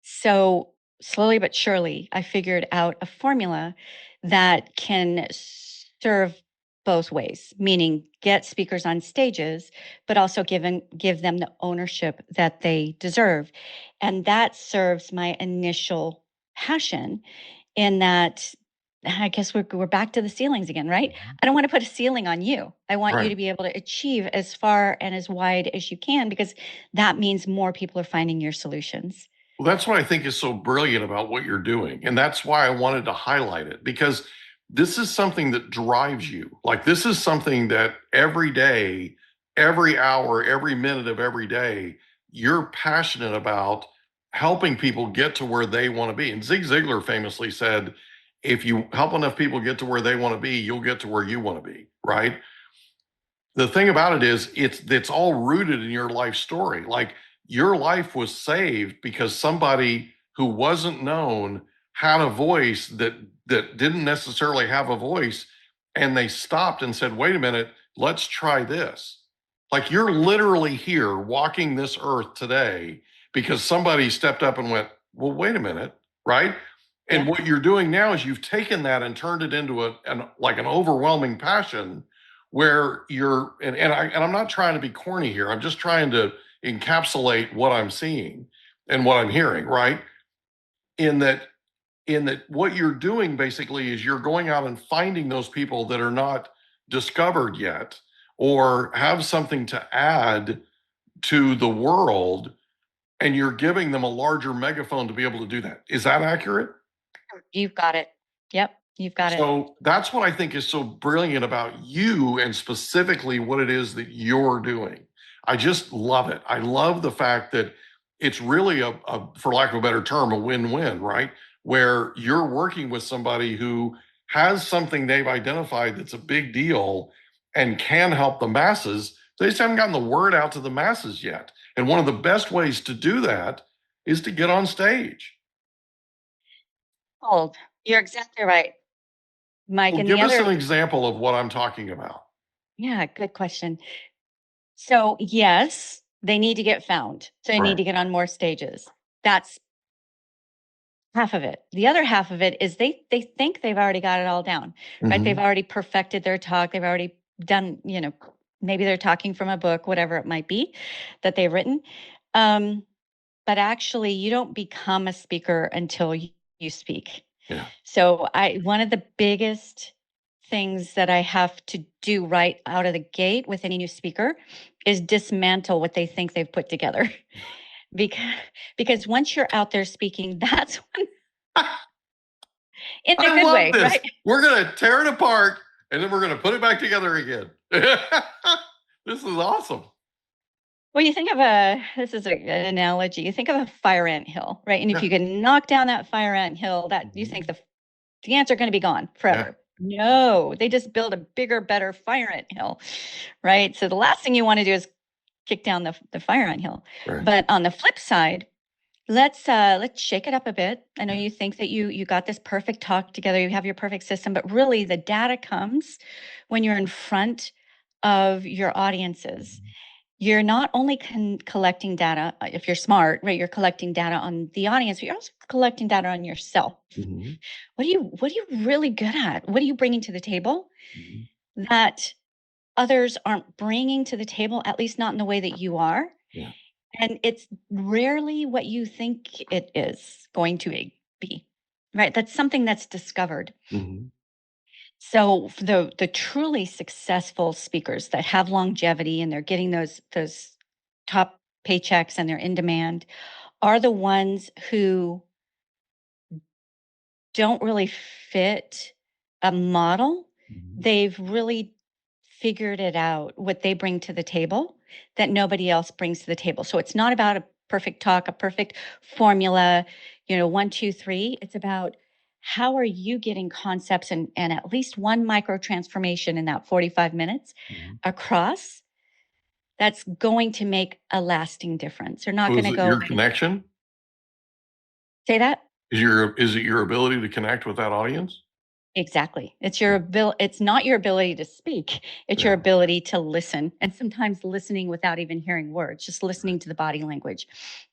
[SPEAKER 4] So slowly but surely, I figured out a formula that can serve both ways, meaning get speakers on stages, but also give them the ownership that they deserve. And that serves my initial passion, in that I guess we're back to the ceilings again, right? I don't want to put a ceiling on you. I want you to be able to achieve as far and as wide as you can, because that means more people are finding your solutions.
[SPEAKER 3] Well, that's what I think is so brilliant about what you're doing. And that's why I wanted to highlight it, because this is something that drives you. Like, this is something that every day, every hour, every minute of every day, you're passionate about helping people get to where they want to be. And Zig Ziglar famously said, if you help enough people get to where they want to be, you'll get to where you want to be, right? The thing about it is it's all rooted in your life story. Like, your life was saved because somebody who wasn't known had a voice that didn't necessarily have a voice, and they stopped and said, wait a minute, let's try this. Like, you're literally here walking this earth today because somebody stepped up and went, well, wait a minute, right? And what you're doing now is you've taken that and turned it into an overwhelming passion, where you're, and I'm not trying to be corny here. I'm just trying to encapsulate what I'm seeing and what I'm hearing, right? In that what you're doing basically is you're going out and finding those people that are not discovered yet, or have something to add to the world, and you're giving them a larger megaphone to be able to do that. Is that accurate?
[SPEAKER 4] You've got it. Yep, you've got it.
[SPEAKER 3] So that's what I think is so brilliant about you, and specifically what it is that you're doing. I just love it. I love the fact that it's really a for lack of a better term, a win-win, right? Where you're working with somebody who has something they've identified that's a big deal and can help the masses. They just haven't gotten the word out to the masses yet. And one of the best ways to do that is to get on stage.
[SPEAKER 4] You're exactly right, Mike.
[SPEAKER 3] Well,
[SPEAKER 4] and
[SPEAKER 3] give us an example of what I'm talking about.
[SPEAKER 4] Yeah, good question. So yes, they need to get found. So they need to get on more stages. That's half of it. The other half of it is they think they've already got it all down, right? They've already perfected their talk. They've already done, maybe they're talking from a book, whatever it might be that they've written. But actually, you don't become a speaker until you speak.
[SPEAKER 3] Yeah.
[SPEAKER 4] So one of the biggest things that I have to do right out of the gate with any new speaker is dismantle what they think they've put together. Because once you're out there speaking, that's when, in a good way,
[SPEAKER 3] this.
[SPEAKER 4] right?
[SPEAKER 3] We're going to tear it apart, and then we're going to put it back together again. This is awesome.
[SPEAKER 4] Well, you think of this is an analogy. You think of a fire ant hill, right? And if you can knock down that fire ant hill, that you think the ants are going to be gone forever. No, they just build a bigger, better fire ant hill, right? So the last thing you want to do is kick down the fire ant hill.
[SPEAKER 3] Right.
[SPEAKER 4] But on the flip side, let's shake it up a bit. I know you think that you got this perfect talk together, you have your perfect system, but really the data comes when you're in front of your audiences. You're not only collecting data, if you're smart, right? You're collecting data on the audience, but you're also collecting data on yourself.
[SPEAKER 3] Mm-hmm.
[SPEAKER 4] What are you really good at? What are you bringing to the table that others aren't bringing to the table, at least not in the way that you are?
[SPEAKER 3] Yeah.
[SPEAKER 4] And it's rarely what you think it is going to be, right? That's something that's discovered.
[SPEAKER 3] Mm-hmm.
[SPEAKER 4] So the truly successful speakers that have longevity and they're getting those top paychecks and they're in demand are the ones who don't really fit a model. They've really figured it out, what they bring to the table that nobody else brings to the table. So it's not about a perfect talk, a perfect formula, 1, 2, 3. It's about how are you getting concepts and at least one micro transformation in that 45 minutes across that's going to make a lasting difference. They're not
[SPEAKER 3] So
[SPEAKER 4] going
[SPEAKER 3] is
[SPEAKER 4] to
[SPEAKER 3] it
[SPEAKER 4] go
[SPEAKER 3] your connection?
[SPEAKER 4] say that.
[SPEAKER 3] Is it your ability to connect with that audience?
[SPEAKER 4] Exactly. It's your it's not your ability to speak. It's your
[SPEAKER 3] Yeah.
[SPEAKER 4] ability to listen. And sometimes listening without even hearing words, just listening to the body language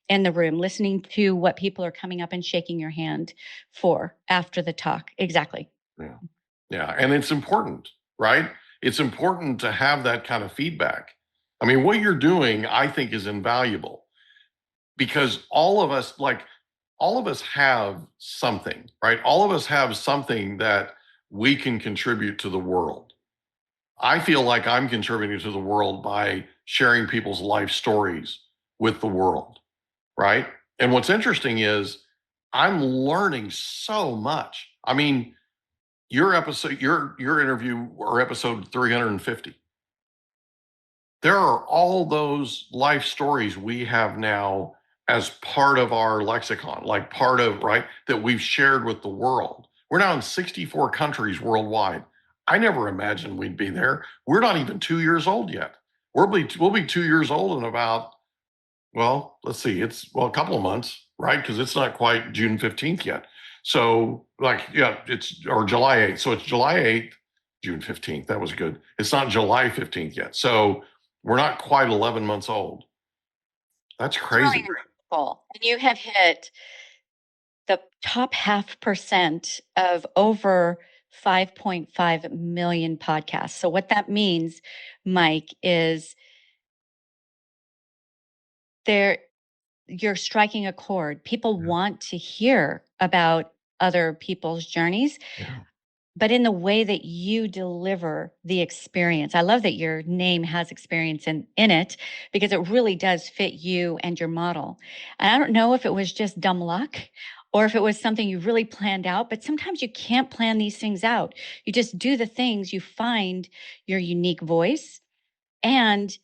[SPEAKER 4] in the room, listening to what people are coming up and shaking your hand for after the talk. Exactly.
[SPEAKER 3] Yeah. Yeah. And it's important, right? It's important to have that kind of feedback. I mean, what you're doing, I think, is invaluable because all of us have something, right? All of us have something that we can contribute to the world. I feel like I'm contributing to the world by sharing people's life stories with the world, right? And what's interesting is I'm learning so much. I mean, your interview or episode 350. There are all those life stories we have now as part of our lexicon, like part of, right, that we've shared with the world. We're now in 64 countries worldwide. I never imagined we'd be there. We're not even 2 years old yet. We'll be 2 years old in about, well, let's see, a couple of months, right? Because it's not quite June 15th yet. So or July 8th. So it's July 8th, June 15th. That was good. It's not July 15th yet. So we're not quite 11 months old. That's crazy.
[SPEAKER 4] Really remarkable. And you have hit the top 0.5% of over 5.5 million podcasts. So what that means, Mike, is you're striking a chord. People want to hear about other people's journeys, but in the way that you deliver the experience. I love that your name has experience in it because it really does fit you and your model. And I don't know if it was just dumb luck or if it was something you really planned out, but sometimes you can't plan these things out. You just do the things, you find your unique voice and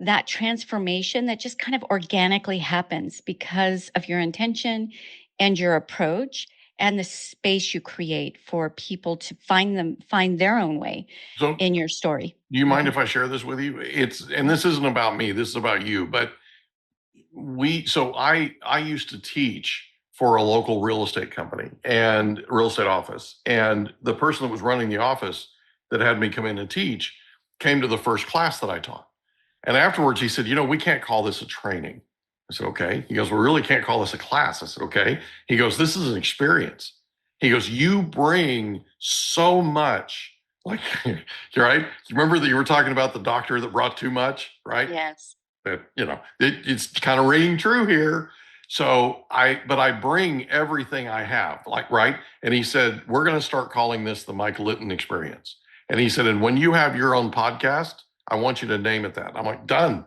[SPEAKER 4] that transformation that just kind of organically happens because of your intention and your approach and the space you create for people to find their own way
[SPEAKER 3] So
[SPEAKER 4] in your story.
[SPEAKER 3] do you mind if I share this with you? And this isn't about me, this is about you, but I used to teach for a local real estate company and real estate office. And the person that was running the office that had me come in and teach came to the first class that I taught. And afterwards he said, we can't call this a training. I said, okay. He goes, we really can't call this a class. I said, okay. He goes, this is an experience. He goes, you bring so much, like, right? You remember that you were talking about the doctor that brought too much, right?
[SPEAKER 4] Yes.
[SPEAKER 3] That, it's kind of ringing true here. So I bring everything I have, like, right. And he said, we're going to start calling this the Mike Litton experience. And he said, and when you have your own podcast, I want you to name it that. I'm like, done.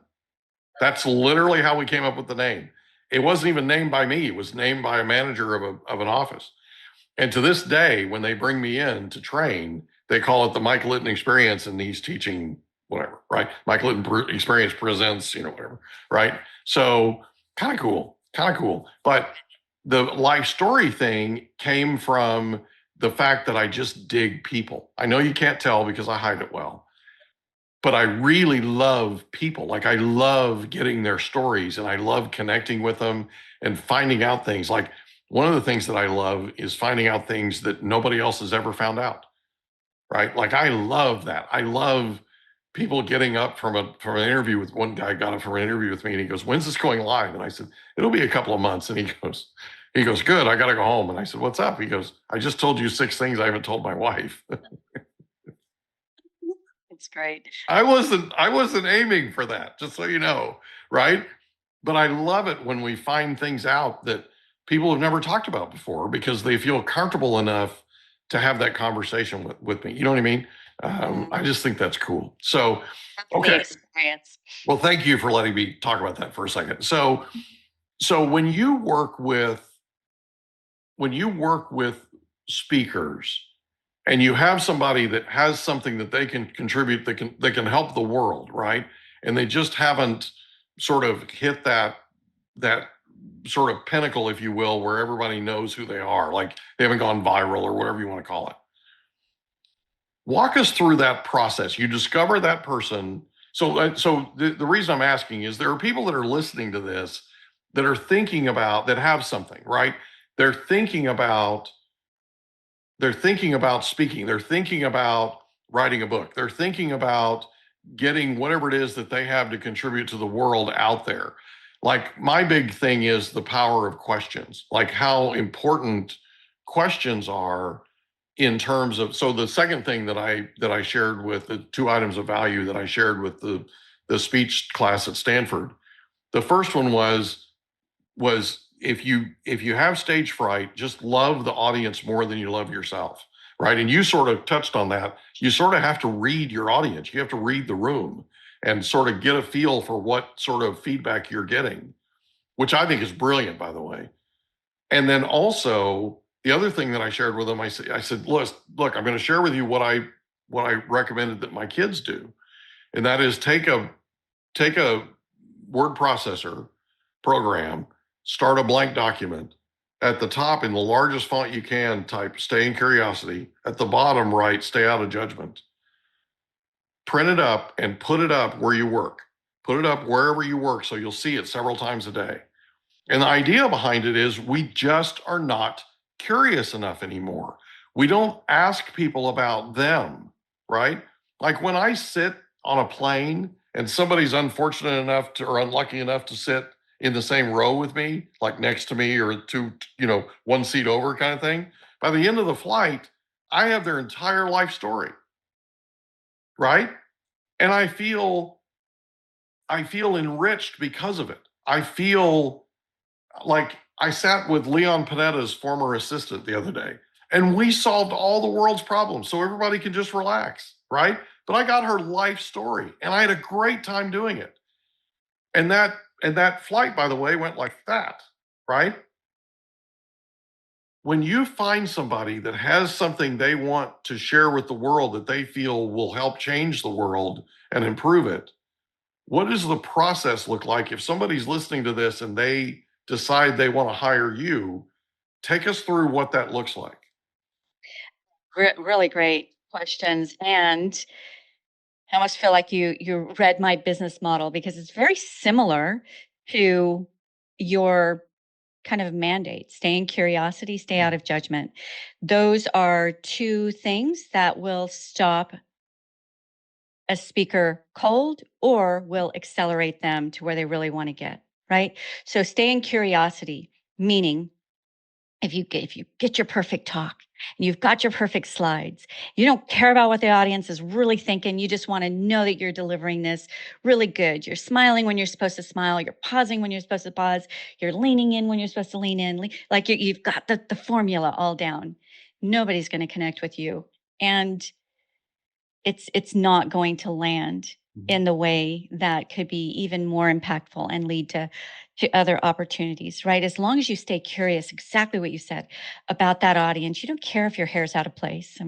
[SPEAKER 3] That's literally how we came up with the name. It wasn't even named by me. It was named by a manager of an office. And to this day, when they bring me in to train, they call it the Mike Litton experience, and he's teaching whatever, right? Mike Litton experience presents, whatever, right? So kind of cool. But the life story thing came from the fact that I just dig people. I know you can't tell because I hide it well, but I really love people. Like I love getting their stories and I love connecting with them and finding out things. Like one of the things that I love is finding out things that nobody else has ever found out. Right? Like I love that. I love people getting up from an interview with one guy got up from an interview with me and he goes, "When's this going live?" And I said, "It'll be a couple of months." And he goes, "Good, I got to go home." And I said, "What's up?" He goes, "I just told you 6 things I haven't told my wife."
[SPEAKER 4] It's great.
[SPEAKER 3] I wasn't aiming for that, just so you know, right? But I love it when we find things out that people have never talked about before because they feel comfortable enough to have that conversation with me. You know what I mean? I just think that's cool. So, okay.
[SPEAKER 4] Experience.
[SPEAKER 3] Well, thank you for letting me talk about that for a second. So when you work with speakers and you have somebody that has something that they can contribute that can help the world, right? And they just haven't sort of hit that sort of pinnacle, if you will, where everybody knows who they are, like they haven't gone viral or whatever you want to call it. Walk us through that process. You discover that person. So the reason I'm asking is there are people that are listening to this that are thinking about, that have something, right? They're thinking about speaking. They're thinking about writing a book. They're thinking about getting whatever it is that they have to contribute to the world out there. Like my big thing is the power of questions, like how important questions are in terms of, so the second thing that I shared with the 2 items of value that I shared with the speech class at Stanford, the first one was if you have stage fright, just love the audience more than you love yourself, right? And you sort of touched on that. You sort of have to read your audience. You have to read the room and sort of get a feel for what sort of feedback you're getting, which I think is brilliant, by the way. And then also the other thing that I shared with them, I said, look, I'm going to share with you what I recommended that my kids do, and that is take a word processor program, start a blank document. At the top, in the largest font you can, type "Stay in Curiosity." At the bottom, write "Stay out of judgment." Print it up and put it up where you work. Put it up wherever you work so you'll see it several times a day. And the idea behind it is we just are not curious enough anymore. We don't ask people about them, right? Like when I sit on a plane and somebody's unfortunate enough to, or unlucky enough to sit in the same row with me, like next to me or one seat over kind of thing, by the end of the flight, I have their entire life story, right? And I feel enriched because of it. I feel like I sat with Leon Panetta's former assistant the other day, and we solved all the world's problems so everybody can just relax, right? But I got her life story, and I had a great time doing it. And that flight, by the way, went like that, right? When you find somebody that has something they want to share with the world that they feel will help change the world and improve it, what does the process look like if somebody's listening to this and they decide they want to hire you? Take us through what that looks like.
[SPEAKER 4] Really great questions. And I almost feel like you read my business model because it's very similar to your kind of mandate: stay in curiosity, stay out of judgment. Those are 2 things that will stop a speaker cold or will accelerate them to where they really want to get, right? So stay in curiosity, meaning if you get your perfect talk and you've got your perfect slides, you don't care about what the audience is really thinking. You just want to know that you're delivering this really good. You're smiling when you're supposed to smile. You're pausing when you're supposed to pause. You're leaning in when you're supposed to lean in. Like you've got the formula all down. Nobody's going to connect with you. And it's not going to land in the way that could be even more impactful and lead to other opportunities, right? As long as you stay curious, exactly what you said about that audience. You don't care if your hair's out of place.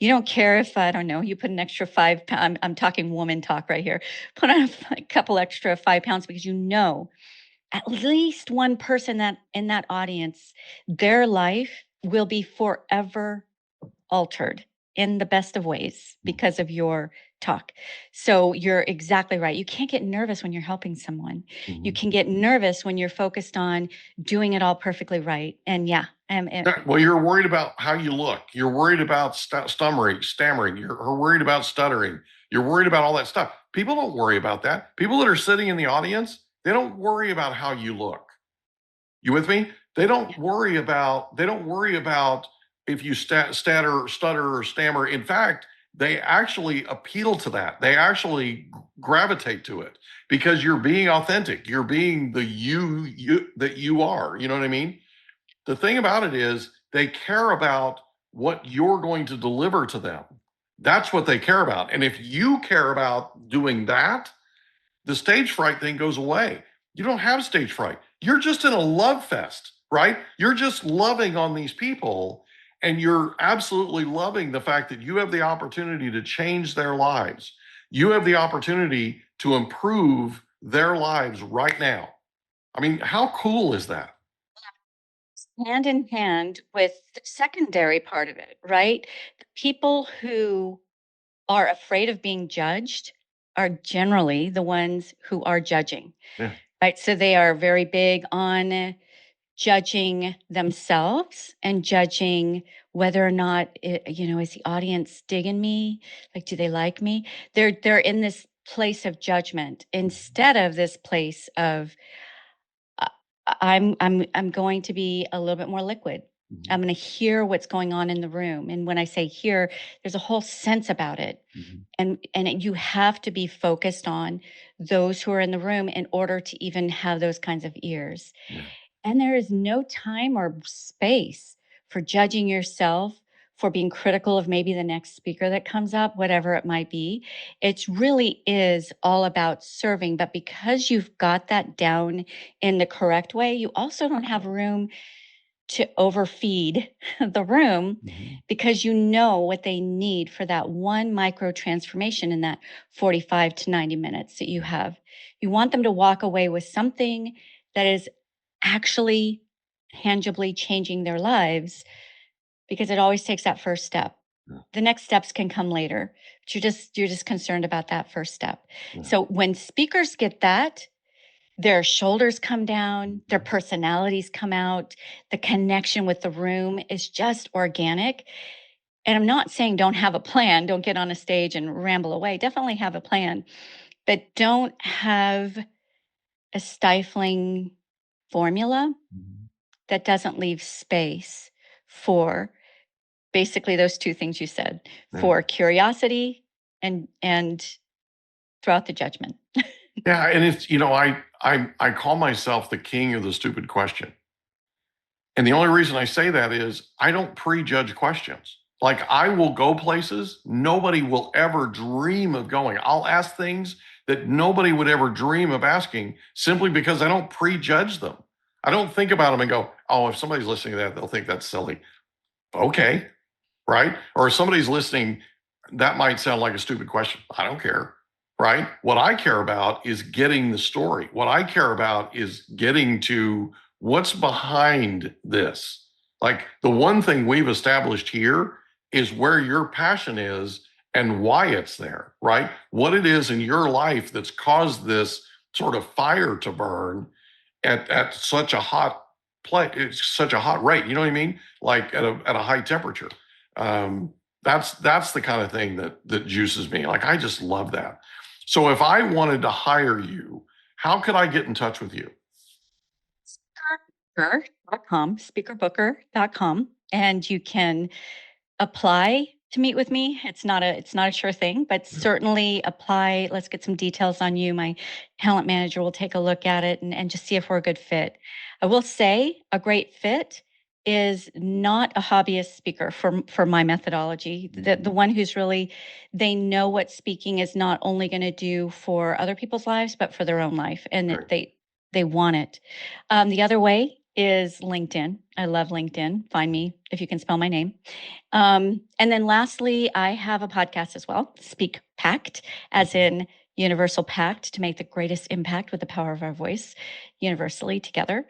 [SPEAKER 4] You don't care if, I don't know, you put an extra 5 pounds. I'm talking woman talk right here. Put on a couple extra 5 pounds because you know at least one person that in that audience, their life will be forever altered in the best of ways because of your talk. So you're exactly right. You can't get nervous when you're helping someone. You can get nervous when you're focused on doing it all perfectly right. And yeah,
[SPEAKER 3] Well, you're worried about how you look. You're worried about stammering. You're worried about stuttering. You're worried about all that stuff. People don't worry about that. People that are sitting in the audience, they don't worry about how you look. You with me? They don't worry about if you stutter or stammer. In fact, they actually appeal to that. They actually gravitate to it because you're being authentic. You're being the you that you are. You know what I mean? The thing about it is they care about what you're going to deliver to them. That's what they care about. And if you care about doing that, the stage fright thing goes away. You don't have stage fright. You're just in a love fest, right? You're just loving on these people, and you're absolutely loving the fact that you have the opportunity to change their lives. You have the opportunity to improve their lives right now. I mean, how cool is that?
[SPEAKER 4] hand in hand with the secondary part of it, right? The people who are afraid of being judged are generally the ones who are judging,
[SPEAKER 3] Yeah.
[SPEAKER 4] right? So they are very big on judging themselves and judging whether or not is the audience digging me? Like, do they like me? They're in this place of judgment instead of this place of I'm going to be a little bit more liquid. I'm going to hear what's going on in the room. And when I say hear, there's a whole sense about it. You have to be focused on those who are in the room in order to even have those kinds of ears.
[SPEAKER 3] Yeah.
[SPEAKER 4] And there is no time or space for judging yourself, for being critical of maybe the next speaker that comes up, whatever it might be. It really is all about serving. But because you've got that down in the correct way, you also don't have room to overfeed the room because you know what they need for that one micro transformation in that 45 to 90 minutes that you have. You want them to walk away with something that is actually tangibly changing their lives, because it always takes that first step. The next steps can come later, but you're just concerned about that first step. So when speakers get that, their shoulders come down, their personalities come out, the connection with the room is just organic. And I'm not saying don't have a plan, don't get on a stage and ramble away. Definitely have a plan, but don't have a stifling formula that doesn't leave space for basically those two things you said, for curiosity and throughout the judgment.
[SPEAKER 3] Yeah, and it's I call myself the king of the stupid question. And the only reason I say that is I don't prejudge questions. Like, I will go places nobody will ever dream of going. I'll ask things that nobody would ever dream of asking simply because I don't prejudge them. I don't think about them and go, oh, if somebody's listening to that, they'll think that's silly. Okay, right? Or if somebody's listening, that might sound like a stupid question. I don't care, right? What I care about is getting the story. What I care about is getting to what's behind this. Like, the one thing we've established here is where your passion is and why it's there, right? What it is in your life that's caused this sort of fire to burn at such a hot it's such a hot rate. You know what I mean? Like at a high temperature. That's the kind of thing that juices me. Like, I just love that. So if I wanted to hire you, how could I get in touch with you?
[SPEAKER 4] Speakerbooker.com, and you can apply to meet with me. It's not a sure thing, but certainly apply. Let's get some details on you. My talent manager will take a look at it and just see if we're a good fit. I will say a great fit is not a hobbyist speaker for my methodology. The one who's really, they know what speaking is not only going to do for other people's lives, but for their own life, and they want it. The other way is LinkedIn. I love LinkedIn. Find me if you can spell my name. And then lastly, I have a podcast as well, SPEAKPact, as in universal pact to make the greatest impact with the power of our voice universally together.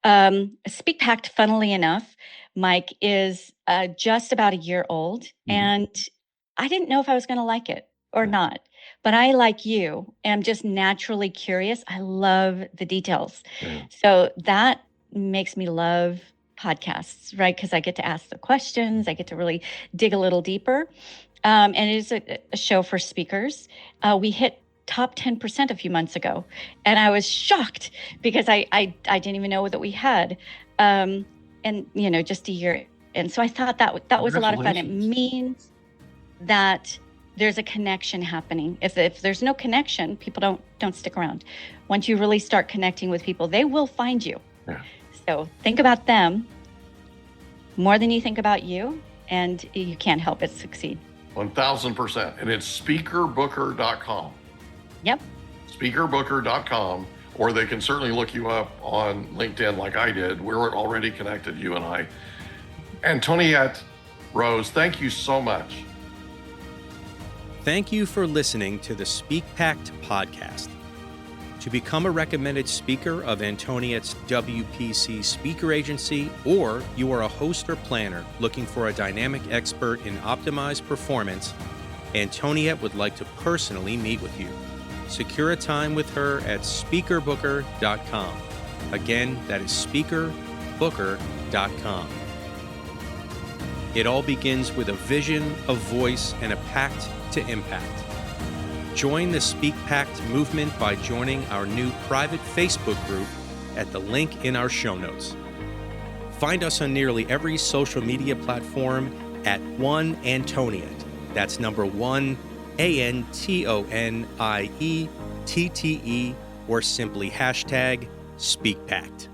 [SPEAKER 4] SpeakPact, funnily enough, Mike, is just about a year old. And I didn't know if I was going to like it or not. But I, like you, am just naturally curious. I love the details. So that makes me love podcasts, right? Because I get to ask the questions. I get to really dig a little deeper. And it is a show for speakers. We hit top 10% a few months ago. And I was shocked because I didn't even know that we had. And, just a year. And so I thought that was a lot of fun. It means that there's a connection happening. If there's no connection, people don't stick around. Once you really start connecting with people, they will find you.
[SPEAKER 3] Yeah.
[SPEAKER 4] So think about them more than you think about you, and you can't help but succeed.
[SPEAKER 3] 1,000%. And it's speakerbooker.com.
[SPEAKER 4] Yep.
[SPEAKER 3] Speakerbooker.com, or they can certainly look you up on LinkedIn like I did. We're already connected, you and I. Antoniette Roze, thank you so much.
[SPEAKER 1] Thank you for listening to the SpeakPact podcast. To become a recommended speaker of Antoniette's WPC speaker agency, or you are a host or planner looking for a dynamic expert in optimized performance, Antoniette would like to personally meet with you. Secure a time with her at speakerbooker.com. Again, that is speakerbooker.com. It all begins with a vision, a voice, and a pact to impact. Join the SpeakPact movement by joining our new private Facebook group at the link in our show notes. Find us on nearly every social media platform at One Antoniette. That's number 1, ANTONIETTE, or simply #SpeakPact.